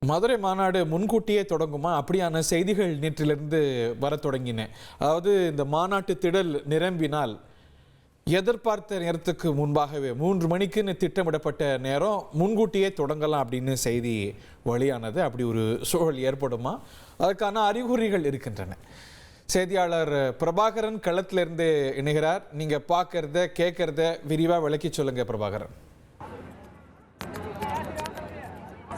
மதுரை மாநாடு முன்கூட்டியே தொடங்குமா? அப்படியான செய்திகள் நேற்றிலிருந்து வர தொடங்கின. அதாவது இந்த மாநாட்டு திடல் நிரம்பினால் எதிர்பார்த்த நேரத்துக்கு முன்பாகவே 3 மணிக்குன்னு திட்டமிடப்பட்ட நேரம் முன்கூட்டியே தொடங்கலாம் அப்படின்னு செய்தி வெளியானது. அப்படி ஒரு சூழல் ஏற்படுமா? அதற்கான அறிகுறிகள் இருக்கின்றன. செய்தியாளர் பிரபாகரன் களத்திலிருந்து இணைகிறார். நீங்க பார்க்கறத கேட்கறத விரிவா விளக்கி சொல்லுங்க பிரபாகரன்.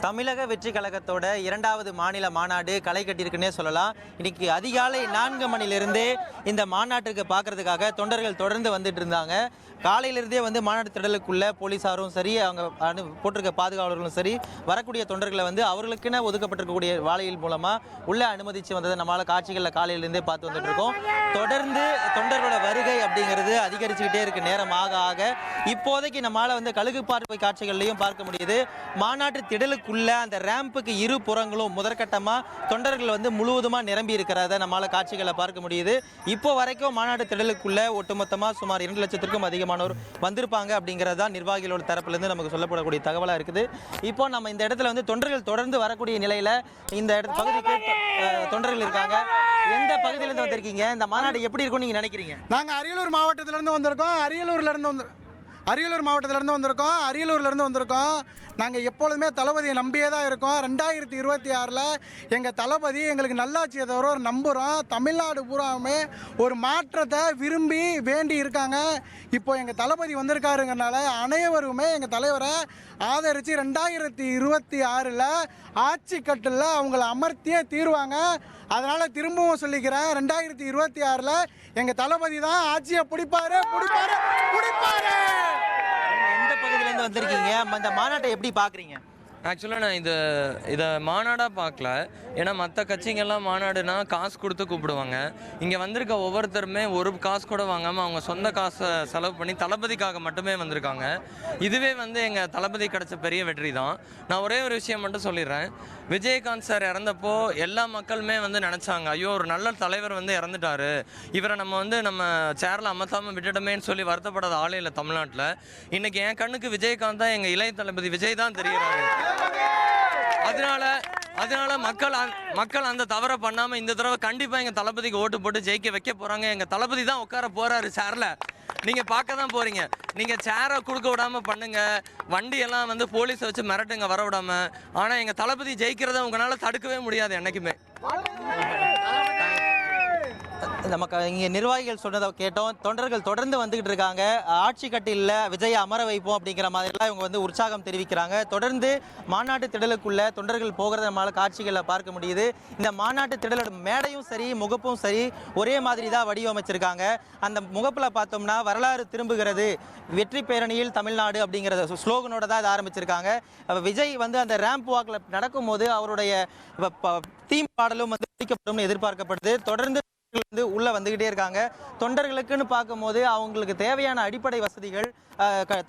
தமிழக வெற்றி கழகத்தோட 2வது மாநில மாநாடு களை கட்டியிருக்குன்னே சொல்லலாம். இன்னைக்கு அதிகாலை 4 மணிலிருந்தே இந்த மாநாட்டுக்கு பார்க்கறதுக்காக தொண்டர்கள் தொடர்ந்து வந்துட்டு இருந்தாங்க. காலையிலிருந்தே மாநாட்டு திடலுக்குள்ள போலீஸாரும் சரி, அவங்க போட்டிருக்க பாதுகாவலர்களும் சரி, வரக்கூடிய தொண்டர்களை அவர்களுக்குன்னு ஒதுக்கப்பட்டிருக்கக்கூடிய வாழையில் மூலமா உள்ள அனுமதிச்சு வந்ததை நம்மளால காட்சிகளில் காலையிலிருந்தே பார்த்து வந்துட்டு இருக்கோம். தொடர்ந்து தொண்டர்களோட வருகை அப்படிங்கிறது அதிகரிச்சுக்கிட்டே இருக்கு நேரம் ஆக ஆக. இப்போதைக்கு நம்மளால கழுகு பார்வை காட்சிகள்லையும் பார்க்க முடியுது. மாநாட்டு திடலுக்குள்ள அந்த ரேம்புக்கு இரு புறங்களும் முதற்கட்டமா தொண்டர்கள் முழுவதுமா நிரம்பி இருக்கிறத நம்மளால காட்சிகளை பார்க்க முடியுது. இப்போ வரைக்கும் மாநாட்டு திடலுக்குள்ள ஒட்டுமொத்தமா சுமார் 2 லட்சத்திற்கும் அதிகமானோர் வந்திருப்பாங்க அப்படிங்கிறது தான் நிர்வாகிகளோட தரப்புல இருந்து நமக்கு சொல்லப்படக்கூடிய தகவலா இருக்குது. இப்போ நம்ம இந்த இடத்துல தொண்டர்கள் தொடர்ந்து வரக்கூடிய நிலையில இந்த பகுதிக்கு தொண்டர்கள் இருக்காங்க. எந்த பகுதியிலிருந்து வந்திருக்கீங்க? இந்த மாநாடு எப்படி இருக்கும் நீங்க நினைக்கிறீங்க? நாங்க அரியலூர் மாவட்டத்திலிருந்து வந்திருக்கோம். அரியலூர்லேருந்து வந்திருக்கோம். நாங்கள் எப்பொழுதுமே தளபதியை நம்பியே தான் இருக்கோம். 2026 எங்கள் தளபதி எங்களுக்கு நல்லாட்சியை தவிர ஒரு நம்புகிறோம். தமிழ்நாடு பூராவுமே ஒரு மாற்றத்தை விரும்பி வேண்டி இருக்காங்க. இப்போ எங்கள் தளபதி வந்திருக்காருங்கிறனால அனைவருமே எங்கள் தலைவரை ஆதரித்து 2026 ஆட்சி கட்டில் அவங்கள அமர்த்தியே தீர்வாங்க. அதனால் திரும்பவும் சொல்லிக்கிறேன், 2026 எங்கள் தளபதி தான் ஆட்சியை பிடிப்பாரு. எந்த பகுதியிலேருந்து வந்திருக்கீங்க? இந்த மாநாட்டை எப்படி பார்க்குறீங்க? ஆக்சுவலாக நான் இதை மாநாடாக பார்க்கல. ஏன்னா மற்ற கட்சிங்கெல்லாம் மாநாடுனா காசு கொடுத்து கூப்பிடுவாங்க. இங்கே வந்திருக்க ஒவ்வொருத்தருமே ஒரு காசு கூட வாங்காமல் அவங்க சொந்த காசை செலவு பண்ணி தளபதிக்காக மட்டுமே வந்திருக்காங்க. இதுவே எங்கள் தளபதி கிடைச்ச பெரிய வெற்றி தான். நான் ஒரே ஒரு விஷயம் மட்டும் சொல்லிடுறேன். விஜயகாந்த் சார் இறந்தப்போ எல்லா மக்களுமே நினச்சாங்க, ஐயோ ஒரு நல்ல தலைவர் இறந்துட்டாரு, இவரை நம்ம சேரில் அமர்த்தாமல் விட்டுட்டோமேன்னு சொல்லி வருத்தப்படாத ஆளே இல்லை தமிழ்நாட்டில். இன்றைக்கி என் கண்ணுக்கு விஜயகாந்த் தான், எங்கள் இளைய தளபதி விஜய் தான் தெரிகிறாரு. அதனால மக்கள் அந்த தவறை பண்ணாமல் இந்த தடவை கண்டிப்பாக எங்கள் தளபதிக்கு ஓட்டு போட்டு ஜெயிக்க வைக்க போகிறாங்க. எங்கள் தளபதி தான் உட்கார போகிறாரு சேரில். நீங்கள் பார்க்க தான் போகிறீங்க. நீங்கள் சேரை கொடுக்க விடாமல் பண்ணுங்க, வண்டியெல்லாம் போலீஸை வச்சு மிரட்டுங்க வர விடாமல். ஆனால் எங்கள் தளபதி ஜெயிக்கிறத உங்களால் தடுக்கவே முடியாது என்றைக்குமே. நமக்கு இங்கே நிர்வாகிகள் சொன்னதை கேட்டோம். தொண்டர்கள் தொடர்ந்து வந்துகிட்டு இருக்காங்க. ஆட்சி கட்டில விஜய் அமர வைப்போம் அப்படிங்கிற மாதிரிலாம் இவங்க உற்சாகம் தெரிவிக்கிறாங்க. தொடர்ந்து மாநாட்டு திடலுக்குள்ள தொண்டர்கள் போகிறத நம்மளால காட்சிகளில் பார்க்க முடியுது. இந்த மாநாட்டு திடலோட மேடையும் சரி, முகப்பும் சரி, ஒரே மாதிரி தான் வடிவமைச்சிருக்காங்க. அந்த முகப்பில் பார்த்தோம்னா வரலாறு திரும்புகிறது, வெற்றி பேரணியில் தமிழ்நாடு அப்படிங்கிற ஸ்லோகனோட தான் இதை ஆரம்பிச்சிருக்காங்க. விஜய் அந்த ரேம்ப் வாக்கில் நடக்கும்போது அவருடைய தீம் பாடலும் வைக்கப்படும் எதிர்பார்க்கப்படுது. தொடர்ந்து உள்ள வந்துகிட்டே இருக்காங்க. தொண்டர்களுக்குன்னு பார்க்கும்போது அவங்களுக்கு தேவையான அடிப்படை வசதிகள்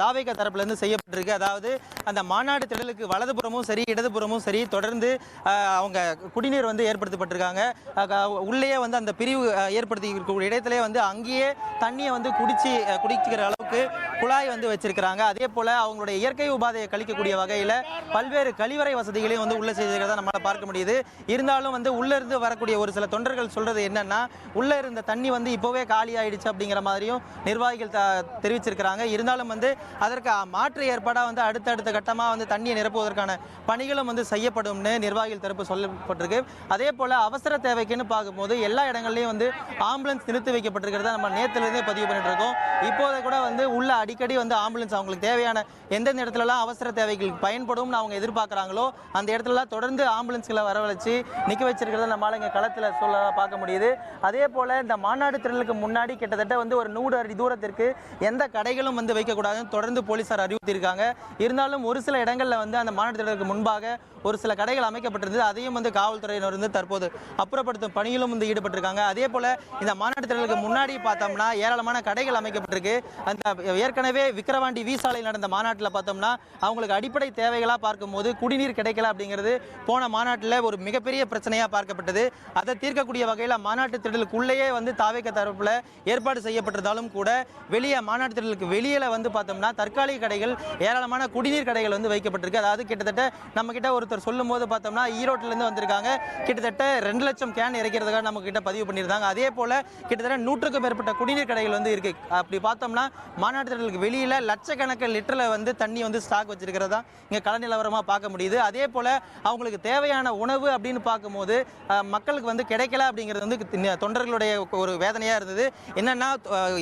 தாவேக தரப்புல இருந்து செய்யப்பட்டிருக்கு. அதாவது அந்த மாநாடு திடலுக்கு வலதுபுறமும் சரி, இடதுபுறமும் சரி, தொடர்ந்து அவங்க குடிநீர் ஏற்படுத்தப்பட்டிருக்காங்க. உள்ளே அந்த பிரிவு ஏற்படுத்தி இருக்கக்கூடிய இடத்திலே அங்கேயே தண்ணியை குடிச்சிக்கிற அளவுக்கு குழாய் வச்சிருக்கிறாங்க. அதே போல அவங்களுடைய இயற்கை உபாதையை கழிக்கக்கூடிய வகையில் பல்வேறு கழிவறை வசதிகளையும் உள்ள செய்திருக்கிறத நம்மளால பார்க்க முடியுது. இருந்தாலும் உள்ள இருந்து வரக்கூடிய ஒரு சில தொண்டர்கள் சொல்றது என்னன்னா, உள்ள இருந்த தண்ணி இப்போவே காலி ஆயிடுச்சு அப்படிங்கிற மாதிரியும் நிர்வாகிகள் தெரிவிச்சிருக்கிறாங்க. இருந்தாலும் அதற்கு மாற்று ஏற்பாடா அடுத்தடுத்த கட்டமா தண்ணியை நிரப்புவதற்கான பணிகளும் செய்யப்படும்னு நிர்வாகிகள் தரப்பு சொல்லப்பட்டிருக்கு. அதே போல அவசர தேவைக்குன்னு பார்க்கும்போது எல்லா இடங்கள்லயும் ஆம்புலன்ஸ் நிறுத்தி வைக்கப்பட்டிருக்கிறத நம்ம நேரத்திலிருந்தே பதிவு பண்ணிட்டு இருக்கோம். இப்போதை கூட உள்ள அடிக்கடி ஆம்புலன்ஸ் அவங்களுக்கு தேவையான எந்தெந்த இடத்துலலாம் அவசர தேவைகளுக்கு பயன்படும் அவங்க எதிர்பார்க்குறாங்களோ அந்த இடத்துலலாம் தொடர்ந்து ஆம்புலன்ஸ்களை வரவழைச்சு நிற்க வச்சிருக்கிறத நம்மளால இங்கே களத்தில் சொல்ல பார்க்க முடியுது. அதே போல இந்த மாநாடு திடலுக்கு முன்னாடி கிட்டத்தட்ட ஒரு 100 அடி தூரத்திற்கு எந்த கடைகளும் வைக்கக்கூடாதுன்னு தொடர்ந்து போலீசார் அறிவுறுத்தியிருக்காங்க. இருந்தாலும் ஒரு சில இடங்களில் அந்த மாநாடு திடலுக்கு முன்பாக ஒரு சில கடைகள் அமைக்கப்பட்டிருந்தது. அதையும் காவல்துறையினர் தற்போது அப்புறப்படுத்தும் பணியிலும் ஈடுபட்டிருக்காங்க. அதே போல இந்த மாநாடு திடலுக்கு முன்னாடி பார்த்தோம்னா ஏராளமான கடைகள் அமைக்கப்பட்டிருக்கு. அந்த ஏற்கனவே விக்கிரவாண்டி வீசாலை நடந்த மாநாட்டில் பார்த்தோம்னா அவங்களுக்கு அடிப்படை தேவைகளாக பார்க்கும்போது குடிநீர் கிடைக்கல அப்படிங்கிறது போன மாநாட்டில் ஒரு மிகப்பெரிய பிரச்சனையாக பார்க்கப்பட்டது. அதை தீர்க்கக்கூடிய வகையில் மாநாட்டு திடலுக்குள்ளேயே தாவேக தரப்புல ஏற்பாடு செய்யப்பட்டிருந்தாலும் கூட வெளியே மாநாட்டு திடலுக்கு வெளியில பார்த்தோம்னா தற்காலிக கடைகள், ஏராளமான குடிநீர் கடைகள் வைக்கப்பட்டிருக்கு. அதாவது கிட்டத்தட்ட நம்ம கிட்ட ஒருத்தர் ஒருத்தர் சொல்லும் போது பார்த்தோம்னா ஈரோட்டிலேருந்து வந்திருக்காங்க, கிட்டத்தட்ட 2 லட்சம் கேன் இறக்கிறதுக்காக நம்ம கிட்ட பதிவு பண்ணியிருந்தாங்க. அதே போல் கிட்டத்தட்ட 100க்கும் மேற்பட்ட குடிநீர் கடைகள் வந்து இருக்கு. அப்படி பார்த்தோம்னா மாநாட்டு திடலுக்கு வெளியில் லட்சக்கணக்கில் லிட்டரில் வந்து தண்ணி வந்து ஸ்டாக் வச்சிருக்கிறதா இங்கே கள நிலவரமாக பார்க்க முடியுது. அதே போல் அவங்களுக்கு தேவையான உணவு அப்படின்னு பார்க்கும்போது மக்களுக்கு வந்து கிடைக்கல அப்படிங்கிறது வந்து தொண்டர்களுடைய ஒரு வேதனையாக இருந்தது. என்னன்னா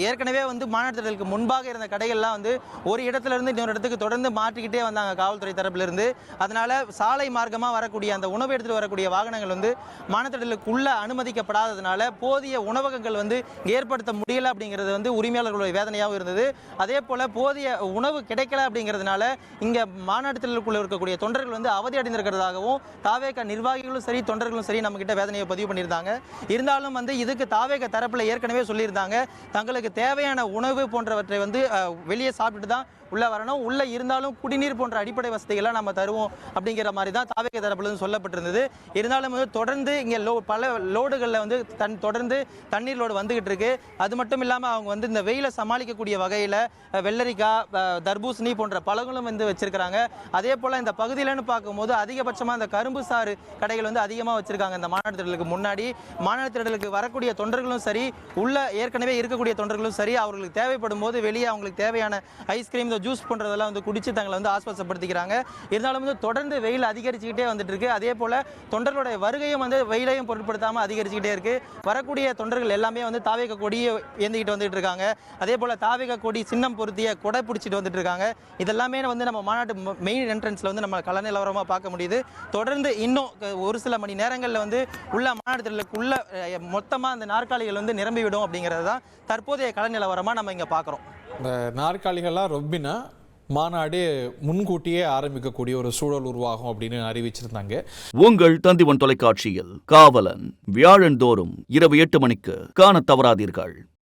ஏற்கனவே வந்து மாநாட்டு திடலுக்கு முன்பாக இருந்த கடைகள்லாம் வந்து ஒரு இடத்துல இருந்து இன்னொரு இடத்துக்கு தொடர்ந்து மாற்றிக்கிட்டே வந்தாங்க காவல்துறை தரப்பிலிருந்து. அதனால சாலை மார்க்கமாக வரக்கூடிய அந்த உணவு எடுத்துட்டு வரக்கூடிய வாகனங்கள் வந்து மாநாட்டு திடலுக்குள்ள அனுமதிக்கப்படாததுனால போதிய உணவகங்கள் வந்து ஏற்படுத்த முடியல அப்படிங்கிறது வந்து உரிமையாளர்களுடைய வேதனையாகவும் இருந்தது. அதே போல போதிய உணவு கிடைக்கல அப்படிங்கிறதுனால இங்க மாநாட்டு திடலுக்குள்ள இருக்கக்கூடிய தொண்டர்கள் வந்து அவதி அடைந்திருக்கிறதாகவும் தாவேக நிர்வாகிகளும் சரி தொண்டர்களும் சரி நம்ம கிட்ட வேதனையை பதிவு பண்ணியிருந்தாங்க. இருந்தாலும் வந்து இதுக்கு தாவேக தரப்புல ஏற்கனவே சொல்லியிருந்தாங்க, தங்களுக்கு தேவையான உணவு போன்றவற்றை வந்து வெளியே சாப்பிட்டு தான் உள்ள வரணும், உள்ள இருந்தாலும் குடிநீர் போன்ற அடிப்படை வசதிகளை நம்ம தருவோம் அப்படிங்கிற மாதிரி தான் தாவேக தரப்புல சொல்லப்பட்டிருந்தது. இருந்தாலும் வந்து தொடர்ந்து இங்கே பல லோடுகளில் வந்து தொடர்ந்து தண்ணீர் லோடு வந்துகிட்டு இருக்கு. அது மட்டும் இல்லாமல் அவங்க வந்து இந்த வெயிலை சமாளிக்கக்கூடிய வகையில் வெள்ளரிக்காய், தர்பூசணி போன்ற பழங்களும் வந்து வச்சிருக்கிறாங்க. அதே போல் இந்த பகுதியிலன்னு பார்க்கும்போது அதிகபட்சமாக இந்த கரும்பு சாறு கடைகள் வந்து அதிகமாக வச்சிருக்காங்க. இந்த மாநாட்டு திடலுக்கு முன்னாடி மாநாட்டு திடலுக்கு வரக்கூடிய தொண்டர்களும் சரி, உள்ள ஏற்கனவே இருக்கக்கூடிய தொண்டர்களும் சரி, அவர்களுக்கு தேவைப்படும் போது வெளியே அவங்களுக்கு தேவையான ஐஸ்கிரீம் ஜூஸ் போன்றதெல்லாம் வந்து குடிச்சு தங்களை வந்து ஆஸ்வாசப்படுத்திக்கிறாங்க. இருந்தாலும் வந்து தொடர்ந்து வெயில் அதிகரிச்சுக்கிட்டே வந்துட்டு இருக்கு. அதே போல தொண்டர்களுடைய வருகையும் வந்து வெயிலையும் பொருட்படுத்தாமல் அதிகரிச்சுக்கிட்டே இருக்கு. வரக்கூடிய தொண்டர்கள் எல்லாமே வந்து தாவேக கொடியை ஏந்திக்கிட்டு வந்துட்டு இருக்காங்க. அதே போல தாவேக கொடி சின்னம் பொருத்திய கொடை பிடிச்சிட்டு வந்துட்டு இருக்காங்க. இதெல்லாமே வந்து நம்ம மாநாட்டு மெயின் என்ட்ரன்ஸ்ல வந்து நம்ம கள நிலவரமாக பார்க்க முடியுது. தொடர்ந்து இன்னும் ஒரு சில மணி நேரங்களில் வந்து உள்ள மாநாட்டுக்குள்ள மொத்தமாக அந்த நாற்காலிகள் வந்து நிரம்பிவிடும் அப்படிங்கிறது தான் தற்போதைய கள நிலவரமாக நம்ம இங்கே பார்க்குறோம். இந்த நாற்காலிகள்லாம் ரொம்பினா மாநாடு முன்கூட்டியே ஆரம்பிக்கக்கூடிய ஒரு சூழல் உருவாகும் அப்படின்னு அறிவிச்சிருந்தாங்க. உங்கள் தந்திவன் தொலைக்காட்சியில் காவலன் வியாழன் தோறும் இரவு 8 மணிக்கு காண தவறாதீர்கள்.